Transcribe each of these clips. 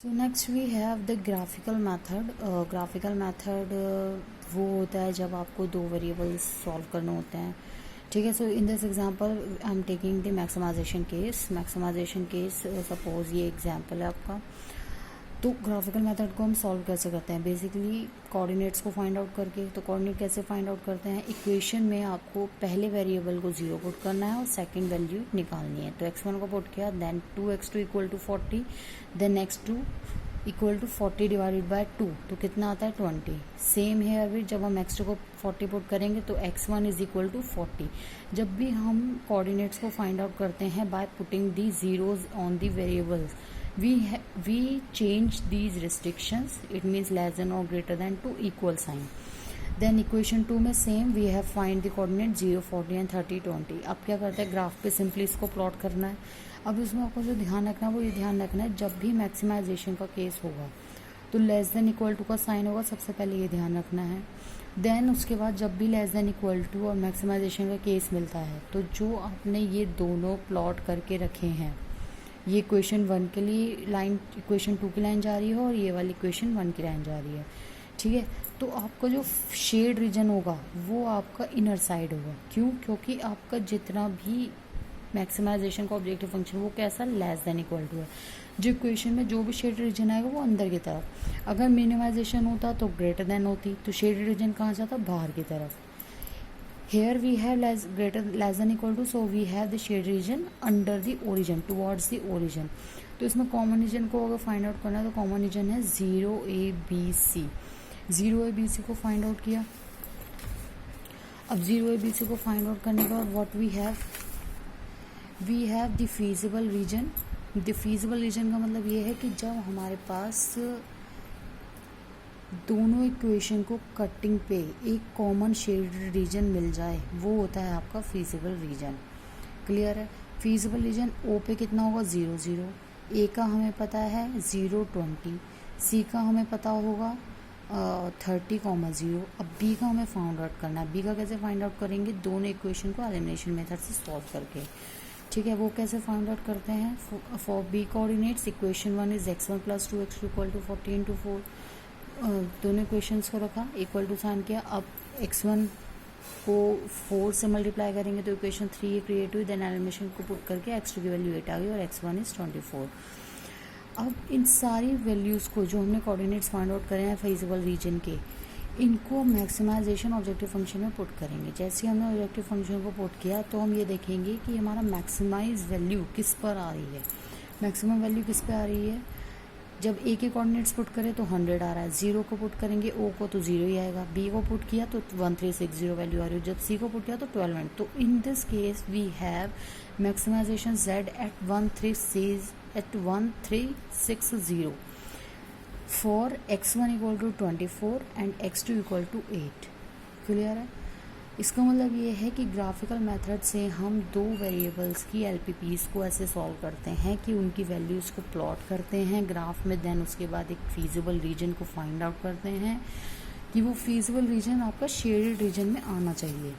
So next we have the graphical method. Graphical method वो होता है जब आपको दो वेरिएबल्स सॉल्व करने होते हैं। ठीक है, so in this example I am taking the maximization case. Suppose ये एग्जांपल है आपका। तो ग्राफिकल मेथड को हम सॉल्व कैसे करते हैं? बेसिकली कोऑर्डिनेट्स को फाइंड आउट करके। तो कोऑर्डिनेट कैसे फाइंड आउट करते हैं? इक्वेशन में आपको पहले वेरिएबल को 0 पुट करना है और सेकंड वैल्यू निकालनी है। तो x1 को पुट किया, then 2x2 equal to 40, then x2 equal to 40 divided by 2, तो कितना आता है 20। सेम है अभी जब हम x2 को 40 पुट करेंगे तो x1 इज इक्वल टू 40। जब भी हम कोऑर्डिनेट्स को फाइंड आउट करते हैं by putting the zeros on the variables, we change these restrictions, it means less than or greater than to equal sign. Then equation 2 में same we have find the coordinate 0, 40 and 30, 20. अब क्या करते हैं, graph पे simply इसको plot करना है। अब इसमें आपको जो ध्यान रखना है वो ये ध्यान रखना है, जब भी मैक्सिमाइजेशन का केस होगा तो लेस देन इक्वल टू का साइन होगा, सबसे पहले ये ध्यान रखना है। देन उसके बाद जब भी लेस देन इक्वल टू और मैक्सिमाइजेशन का केस मिलता है तो जो आपने ये दोनों प्लॉट करके रखे हैं, ये इक्वेशन 1 के लिए लाइन, इक्वेशन 2 की लाइन जा रही है और ये वाली इक्वेशन 1 की लाइन जा रही है। ठीक है, तो आपका जो शेड रीजन होगा वो आपका इनर साइड होगा। क्यों? क्योंकि आपका जितना भी मैक्सिमाइजेशन का ऑब्जेक्टिव फंक्शन वो कैसा, लेस देन इक्वल टू है। जो इक्वेशन में जो भी शेड रीजन आएगा वो अंदर की तरफ। अगर मिनिमाइजेशन होता तो ग्रेटर देन होती, तो शेड रीजन कहाँ जाता, बाहर की तरफ। Here we have less than equal to, so we have the shade region under the origin, towards the origin. तो इसमें कॉमन रीजन को अगर फाइंड आउट करना है तो कॉमन रीजन है 0ABC। 0ABC को फाइंड आउट किया। अब 0ABC को फाइंड आउट करने के बाद what we have the feasible region. The feasible region का मतलब ये है कि जब हमारे पास दोनों इक्वेशन को कटिंग पे एक कॉमन शेडेड रीजन मिल जाए, वो होता है आपका फीजिबल रीजन। क्लियर है? फीजिबल रीजन ओ पे कितना होगा, 0, 0। ए का हमें पता है 0, 20। सी का हमें पता होगा 30, 0। अब बी का हमें फाइंड आउट करना है। बी का कैसे फाइंड आउट करेंगे? दोनों इक्वेशन को एलिमिनेशन मेथड से सॉल्व करके। ठीक है, वो कैसे फाइंड आउट करते हैं? For B coordinates equation 1 is x1 + 2x2 equal to 40 × 4। दोनों इक्वेशंस को रखा, इक्वल टू साइन किया। अब x1 को 4 से मल्टीप्लाई करेंगे तो इक्वेशन 3 क्रिएट हुई। देन एलिमिनेशन को पुट करके x2 की वैल्यू 8 आ गई और x1 इज 24। अब इन सारी वैल्यूज़ को जो हमने कोऑर्डिनेट्स फाइंड आउट करे हैं फीजिबल रीजन के, इनको मैक्सिमाइजेशन ऑब्जेक्टिव फंक्शन में पुट करेंगे। जैसे हमने ऑब्जेक्टिव फंक्शन को पुट किया तो हम ये देखेंगे कि हमारा मैक्सिमाइज वैल्यू किस पर आ रही है। मैक्सिमम वैल्यू किस पे आ रही है? जब ए के कोऑर्डिनेट्स पुट करें तो 100 आ रहा है, 0 को पुट करेंगे ओ को तो 0 ही आएगा, बी को पुट किया तो 1360 वैल्यू आ रही है, जब सी को पुट किया तो 1200। तो in this case we have maximization z at 1360 for x1 equal to 24 and x2 equal to 8। Clear है? इसका मतलब ये है कि ग्राफिकल मेथड से हम दो वेरिएबल्स की एलपीपीज को ऐसे सॉल्व करते हैं कि उनकी वैल्यूज़ को प्लॉट करते हैं ग्राफ में, देन उसके बाद एक फीजिबल रीजन को फाइंड आउट करते हैं कि वो फीजिबल रीजन आपका शेडेड रीजन में आना चाहिए।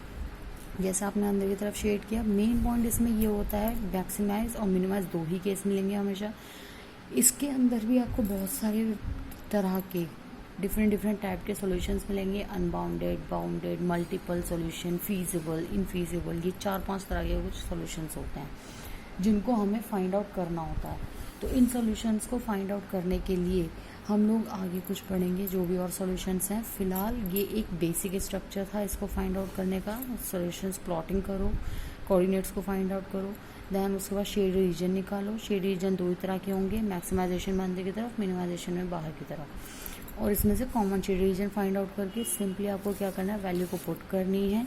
जैसे आपने अंदर की तरफ शेड किया। मेन पॉइंट इसमें ये होता है, मैक्सिमाइज और मिनिमाइज दो ही केस मिलेंगे हमेशा। इसके अंदर भी आपको बहुत सारे तरह के डिफरेंट टाइप के सॉल्यूशंस मिलेंगे, unbounded, bounded, multiple solution, feasible, infeasible, ये 4-5 तरह के कुछ सॉल्यूशंस होते हैं जिनको हमें फाइंड आउट करना होता है। तो इन सॉल्यूशंस को फाइंड आउट करने के लिए हम लोग आगे कुछ पढ़ेंगे जो भी और सॉल्यूशंस हैं। फिलहाल ये एक बेसिक स्ट्रक्चर था इसको फाइंड आउट करने का। सॉल्यूशंस प्लॉटिंग करो, कोऑर्डिनेट्स को फाइंड आउट करो, देन उसके बाद शेड रीजन निकालो। शेड रीजन दो ही तरह के होंगे, मैक्सिमाइजेशन में अंदर की तरफ, मिनिमाइजेशन में बाहर की तरफ। और इसमें से common shade region find out करके सिंपली आपको क्या करना है, वैल्यू को पुट करनी है,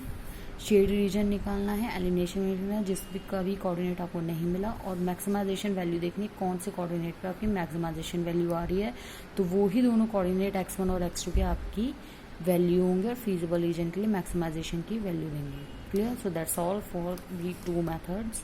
शेड रीजन निकालना है, एलिमिनेशन में है जिस का भी कोऑर्डिनेट आपको नहीं मिला, और मैक्सिमाइजेशन वैल्यू देखनी कौन से कोऑर्डिनेट पे आपकी मैक्सिमाइजेशन वैल्यू आ रही है। तो वो ही दोनों कोऑर्डिनेट x1 और x2 के आपकी वैल्यू होंगे और फीजिबल रीजन के लिए मैक्सिमाइजेशन की वैल्यू देंगे। Clear? So that's all for the 2 methods.